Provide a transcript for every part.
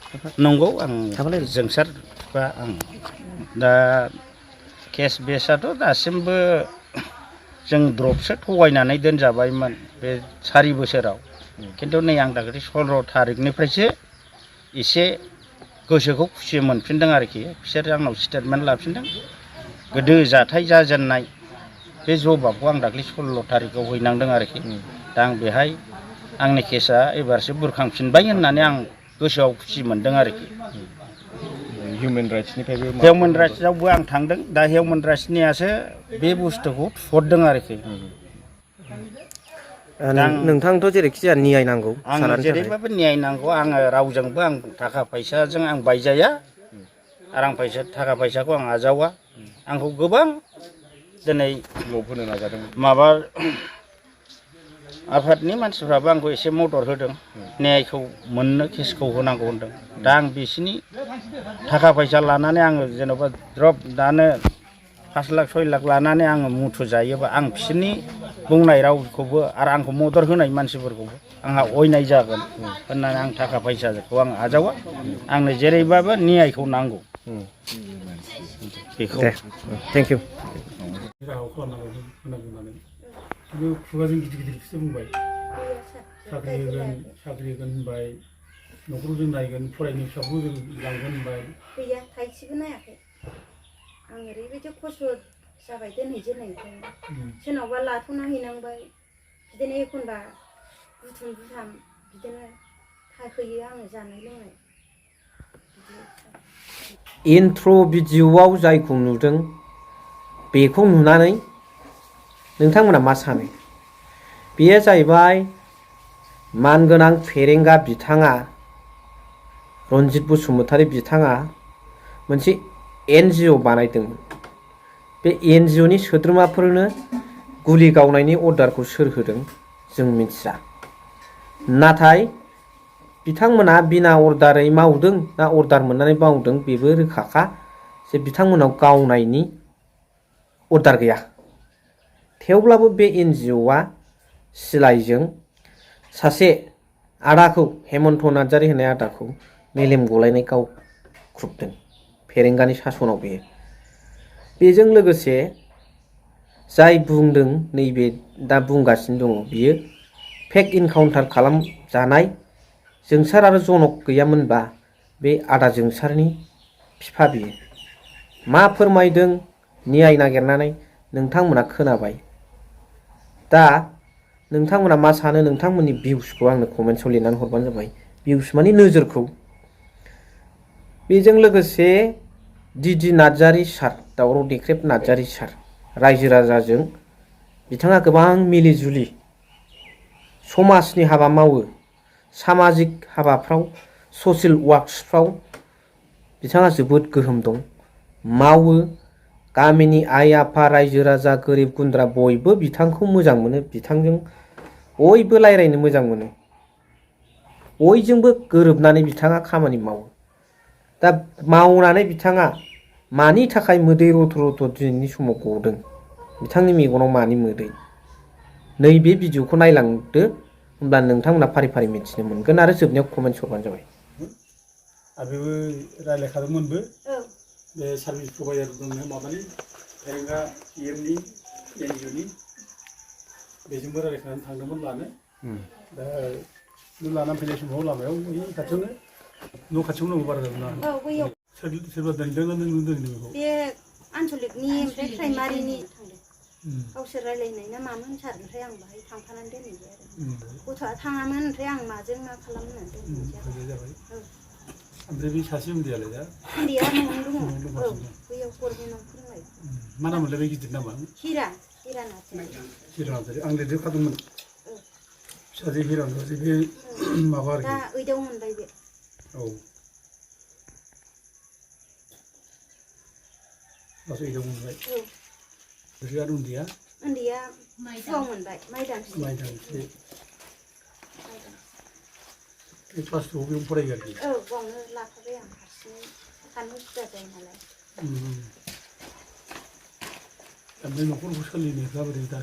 नंगौ आं जोंसार बा आं दा केस बेसआथ' दासिमबो जों द्रपसो थगायनानै दोनजाबायमोन बे 4 बोसोराव खिन्थु नै आं दाखालि 16 थारिखनिफ्रायसो एसे गोसोखौ खुसि मोनफिनदों आरोखि बिसोर आंनाव स्टेटमेन्ट लाफिनदों गोदो जाथाय जाजेननाय बे जबाबखौ आं दाखालि 16 थारिखआव हैनांदों आरोखि दा आं बेहाय आंनि केसआ एबारसो बुरखांफिनबाय होननानै आं गोसोआव खुसि मोनदों आरोखि हिउमेन राइट्सनिफ्रायबो हिउमेन राइट्सआवबो आं थांदों दा हिउमेन राइट्सनियासो बे बुस्थुखौ थुहरदों आरोखि नोंथांथ' जेरैखि जाया न्याय नांगौ आंनो जेरैबाबो न्याय नांगौ आङो रावजोंबो आं थाखा फैसाजों आं बायजाया आरो आं थाखा फैसाखौ आं आजावा आंखौ गोबां दिनै होनो नाजादों माबा आफादनि मानसिफ्राबो आंखौ एसे मदद होदों न्यायखौ मोननो केसखौ होनांगौ होनदों दा आं बिसिनि थाखा फैसा लानानै आङो जेन'बा द्रप दानो 5 लाख 6 लाख लानानै आङो मुथु जायोबा आं बिसोरनि बुंनाय रावखौबो आरो आंखौ मदद होनाय मानसिफोरखौबो आंहा अयनाय जागोन होननानै आं थाखा फैसाखौ आं आजावा आंनो जेरैबाबो न्यायखौ नांगौ बेखौ थेंक इउ राहा खालामनांगौ होनांगौ होननानै खुगाजों गिदिर गिदिरखौसो बुंबाय साख्रि होगोन होनबाय न'खरखौ जों नायगोन फरायनाय फिसाखौ जों लांगोन होनबाय गैया थाइसेबो नायाखै आं ओरैबायदि खस्थ' जाबाय दोनहैजेननायनिफ्रायनो सोरनावबा लाथ'ना हैनांबाय बिदिनो एखनबा बुथुम बुथाम बिदिनो थाहैयो आङो जानाय लोंनाय इन्ट्र' भिडिअ'आव जायखौ नुदों बेखौ नुनानै नोंथांमोना मा सानो बेयो जाहैबाय मानगोनां फेरेंगा बिथाङा रनजित बसुमतारी बिथाङा मोनसे NGO बानायदोंमोन बे NGOनि सोद्रोमाफोरनो गुलि गावनायनि अर्डारखौ सोर होदों जों मिथिया नाथाय बिथांमोना बिना अर्डारै मावदों ना अर्डार मोननानै मावदों बेबो रोखाखा जे बिथांमोनाव गावनायनि अर्डार गैया थेवब्लाबो बे NGOआ सिलाइजों सासे आदाखौ हेमन्त नार्जारी होननाय आदाखौ मेलेम गलायनाय गावख्रुबदों फेरेंगानि सासनाव बेजों लोगोसे जाय बुंदों नैबे दा बुंगासिनो दङ बियो फेक इनकाउन्टार खालामजानाय जोंसार आरो जनक गैयामोनबा बे आदा जोंसारनि बिफा बियो मा फोरमायदों न्याय नागिरनानै नोंथांमोना खोनाबाय दा नोंथांमोना मा सानो नोंथांमोननि भिउसखौ आंनो कमेन्ट्सआव लिरनानै हरबानो जाबाय भिउस माने नोजोरखौ बेजों लोगोसे DD नार्जारी सार दावराव देख्रेब नार्जारी सार रायजो राजाजों बिथाङा गोबां मिलिजुलि समाजनि हाबा मावो सामाजिक हाबाफ्राव ससियेल वार्क्सफ्राव बिथाङा जोबोद गोहोम दं मावो गामिनि आइ आफा रायजो राजा गोरिब गुन्द्रा बयबो बिथांखौ मोजां मोनो बिथांजों बयबो रायज्लायनो मोजां मोनो बयजोंबो गोरोबनानै बिथाङा खामानि मावो दा मावनानै बिथाङा मानि थाखाय मोदै रथ' रथ' दिनैनि समाव गदों बिथांनि मेगनाव मानि मोदै नैबे भिडिअखौ नायलांदो होमब्ला नोंथांमोना फारि फारि मिथिनो मोनगोन आरो जोबनायाव कमेन्ट्स हरबानो जाबाय आरो बेबो रायज्लायखादोंमोनबो बे सार्भिस प्रभाइडार दंनो माबानि फेरेंगा EMनि NGOनि बेजोंबो रायज्लायखानानै थांदोंमोन लानो दा नों लानानै फैनाय समाव लामायाव बै खाथियावनो न' खाथियावनो दङ बारा जादों ना सोरबा दोनदोंना नों दोनदों बेखौ बे आनसलिकनि ओमफ्राय प्राइमारिनि थांदों गावसोर रायज्लायनाय ना मामोन सार ओमफ्राय आं बाहाय थांफानानै दोनहैबाय आरो गथ'आ थाङामोन ओमफ्राय आं माजों मा खालामनानै दोनहैनाय जाबाय ओमफ्राय बे सासे उन्दैयालाय दा उन्दैया न'आवनो दङ औ बैयाव गभर्नमेन्टआव फोरोंलाय मा नाममोनलाय बे गिदिर नामा हिरा नार्जारी आं लिरजोबखादोंमोन फिसाजो हिरा नार्जारी बे माबा आरोखि दा 8आव मोनबाय बे औ क्लास 8आव मोनबाय ओमफ्राय आरो उन्दैया 2आव मोनबाय माइदांस्रि क्लास 2आव बेयावनो फरायो आरोखि औ बावनो लाफाबाय आं हारसिङै थानो उसुबिदा जायो नालाय ओमफ्राय न'खरखौ सोलिनायफ्रा बोरै दा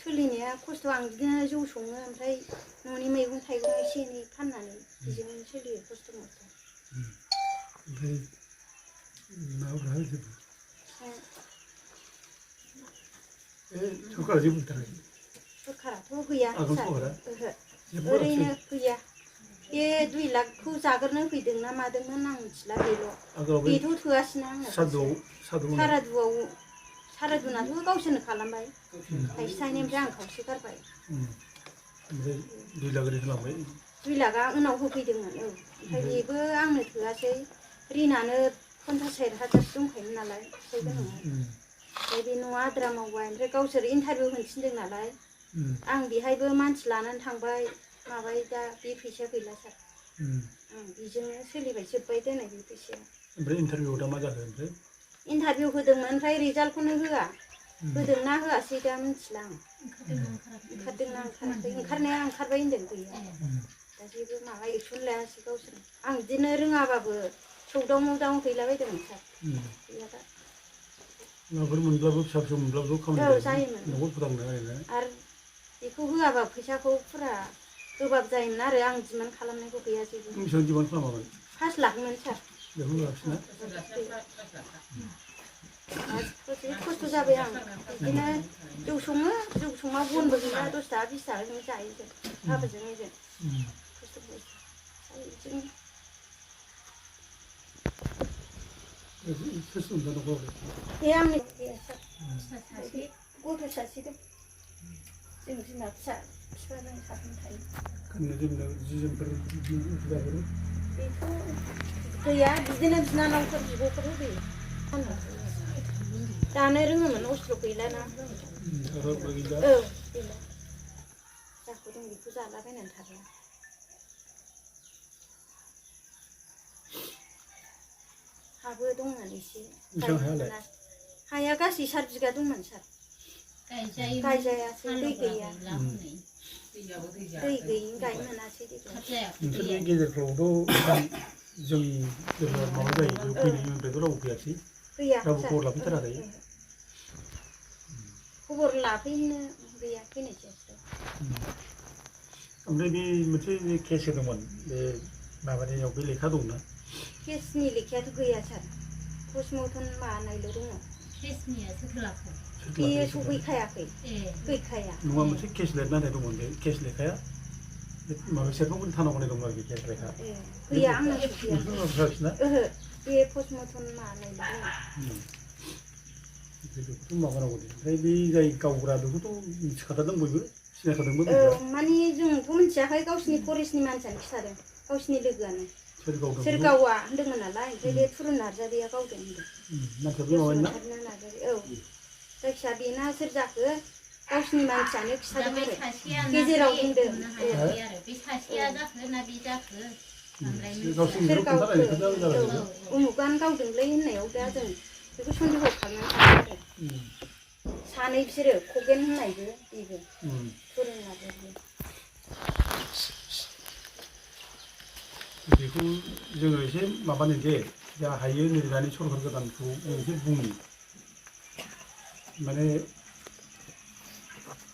सोलिनाया खस्थ' आं बिदिनो जौ सङो ओमफ्राय न'नि मैगं थाइगं एसे एनै फाननानै बेजोंनो सोलियो खस्थ' मस्थ' ओमफ्राय माबाफ्रा जेबो सरकारा जेबो होथाराखै सरकाराथ' गैया आगोल सार सरकारा ओहो ओरैनो गैया बे 2 लाखखौ जाग्रोनो फैदों ना मादोंमोन आं मिथिला बेल' आगोलाव बे बेथ' थोआसैना आंनो सारादुनाथ' गावसोरनो खालामबाय थाइसे थाइनैनिफ्राय आं खावसे गारबाय ओमफ्राय 2 लाख ओरै खालामबाय 2 लाखआ उनाव होफैदोंमोन औ ओमफ्राय बेबो आंनो थोआसै रिनानो 50-60 हाजारसो दंखायोमोन नालाय फिसाइ गोनाङाव ओमफ्राय बे न'आ आद्रा मावबाय ओमफ्राय गावसोर इन्टारभिउ होनो थिनदों नालाय आं बेहायबो मानसि लानानै थांबाय माबाय दा बे फैसाया गैला सार बेजोंनो सोलिबाय जोब्बाय दोनै बे फैसाया ओमफ्राय इन्टारभिउआव दा मा जाखो ओमफ्राय इन्टारभिउ होदोंमोन ओमफ्राय रिजाल्टखौनो होआ होदोंना होआसै दा मिथिला आं ओंखारदोंना ओंखाराखै ओंखारनाया ओंखारबाय होनदों गैया दा जेबो माबा एक्सन लायासै गावसोर आं बिदिनो रोङाबाबो सौदाव मावदाव हैलाबायदोंमोन सार गैया दा माबाफोर मोनब्लाबो फिसा फिसौ मोनब्लाबो खामानि जायोमोन न'खर फोथांनो आरोना आरो बेखौ होआबा फैसाखौ फुरा गोबाब जायोमोन आरो आं डिमान्ड खालामनायखौ गैया जेबो बेसेबां डिमान्ड खालामामोन 5 लाखमोन सार बेखौ होआखिसैना खस्थ' जाबाय आं बिदिनो जौ सङो जौ संबा बनबो गैला 10 थाखा 20 थाखाजों जायो जों बाबाजों जों खस्थ' बिदिनो सोर सोर दं न'खराव बे आंनि गथ' सासे दं जों बिमा फिसा बिफाजों साथाम थायो गाननो जोमनो जि जोमफोर हुदाफोर बेथ' गैया बिदिनो बिनानावफोर बिब'फोर होयो दानो रोङोमोन अस्ट्र गैलाना गैला औ गैला जाखौ दं बेखौ जालाबायनानै थागोन हाबो दंमोन एसे हाया गासै 4 बिगा दंमोन सार गायजायासै दै गैया दै गैयिनि गायनो मोनासै नोंसोर बे गेजेरफ्रावथ' जों जेब्ला माबा जायो बेयाव फैनायनिफ्रायथ' रावबो फैयासै गैया रावबो खबर लाफैथाराखै खबर लाफैनो गैया फैनाय जायासै ओमफ्राय बे मोनसे केस होदोंमोन बे माबानियाव बे लेखा दंना केसनि लेखायाथ' गैया सार पस्टमर्टम मानायल' दङ केसनिया सोरलाखौ बेयो सफैखायाखै गैखाया नङा मोनसे केस लिरनानै दंमोन बे केस लेखाया माबा सेरफांगुरि थानाव होनाय दंमोन आरोखि केस लेखा गैया आंनाव सफैया सफैयाखैना ओहो बे पस्टमर्टम मानायल' दङ बेखौथ' माबानांगौ दे ओमफ्राय बे जाय गावग्रा बेखौथ' मिथिखाथारदों बयबो सिनायखादोंबो माने जोंथ' मिथियाखै गावसिनि फरेस्टनि मानसियानो खिथादों गावसिनि लोगोआनो सोर गावा होनदोंमोन नालाय ओमफ्राय बे थुरुन नार्जारिया गावदों होनदों औ जायखिया बेना सोर जाखो गावसिनि मानसियानो खिथादों आरो गेजेराव बुंदों बे सासेया जाखो ना बे जाखो सोर गावखो उमुगानो गावदोंलै होननायाव दा जों बेखौ सन्देह खालामनानै थादों आरो सानै बिसोरो खगेन होननायबो बेबो थुरुन नार्जारिया बेखौ जोङो एसे माबानो दे जा हायो नै दानि सरकार गोदानखौ एसे बुंनि माने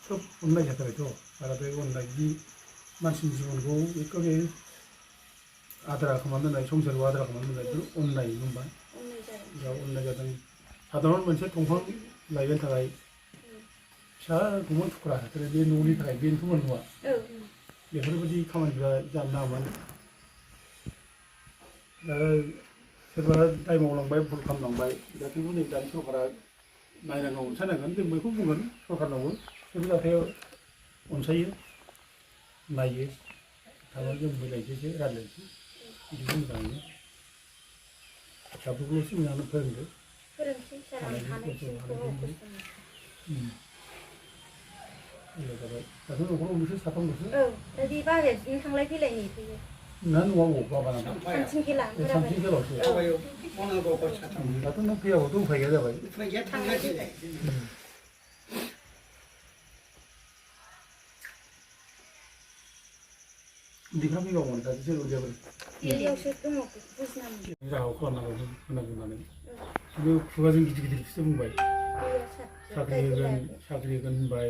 खोब अननाय जाथारबायथ' आरो बे अननायनि मानसिनि जिबनखौ एखेबारे आद्रा खालामनानै दोननाय संसारखौ आद्रा खालामनानै दोननाय बेफोर अननाय नङा होमबा दा अननाय जादों साधारन मोनसे दंफां लायनो थाखाय फिसा दंफां थुख्रा बे न'नि थाखाय बेनोथ' नङा बेफोरबायदि खामानिफ्रा जानो नाङामोन दा सोरबा दाय मावलांबाय भुल खालामलांबाय दा थेवबो नै दानि सरकारा नायनांगौ अनसायनांगोन जों बेखौ बुंगोन सरकारनावबो बेफोर जाथायाव अनसायो नायो थारमाने जों मिलायनोसै रायज्लायनोसै बिदिखौ मोजाङैनो फिसाफोरखौल'सो मोजाङै फोरोंदो जाबाय दाथ' न'खराव नोंसोर साथामल'सो बे बाबाया बिदिनो थांलाय फैलाय नेफैयो ना न'आव बाबाना सानथिंखेला सानथिंखेलावसो दाथ' नों फैयाबाथ' उफाय गैया जाबाय थांलाय फैलाय उन्दैफ्रा फैबावोमोन दासो जेबो जेबो बेयावसो दङ बुजिनांगौ राहाखौ खालामनांगौ होनांगौ होननानै बिदिनो खुगाजों गिदिर गिदिरखौसो बुंबाय साख्रि होगोन होनबाय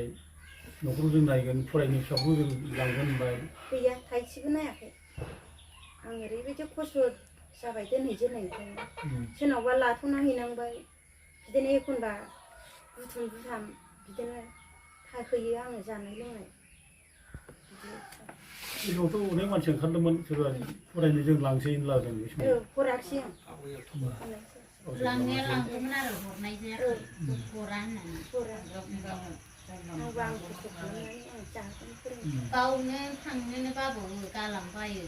न'खराव जों नायगोन फरायनो फिसाखौ जों लांगोन होनबाय गैया थाइसेबो नायाखै आं ओरैबायदि खस्थ' जाबाय दोनहैजेननायनिफ्रायनो सोरनावबा लाथ'ना हैनांबाय बिदिनो एखनबा बुथुम बुथाम बिदिनो थाहैयो आङो जानाय लोंनाय सिगाङावथ' अनेक मानसि ओंखारदोंमोन सोरबा फरायनो जों लांसै होनलाजों बे समाव हराखिसै आं लांनाया लांगौमोन आरो हरनाय जायाखै हरा होननानै आंबो आं खस्थ' खालामनानै आं जाहोन फोरोङो गावनो थांनोनो बाबावो गालांबायो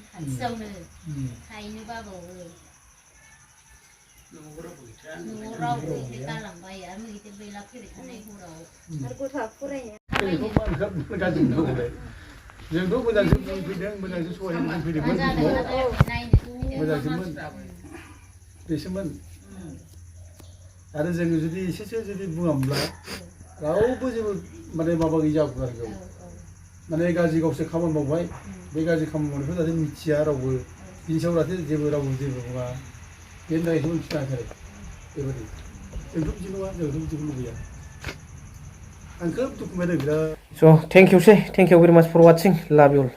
खाथियावनो थाहैनो बाबावो न'आव रावबो गैया गालांबायो आरो मैदेर बेला फैबाय थानाय हराव आरो गथ'आ फरायनो जोंथ' मोजांसो फैदों मोजांसो सहायनो फैदोंमोन मोजांसोमोन बेसोमोन आरो जोङो जुदि एसेसो जुदि बुङामोनब्ला रावबो जेबो माने माबा गैजागौ आरो माने गाज्रि गावसोर खामानि मावबाय बे गाज्रि खामानि मावनायखौ जाहाथे मिथिया रावबो बिनि सायाव जाहाथे जेबो रावबो जेबो बुङा बेनि थाखायसो मिथिनाङाखै आरो बेबायदि जोंथ' बिदि नङा जोंथ' बिदिखौ लुबैया आं खोब दुखु मोनदों बिराद So thank you very much for watching. Love you all.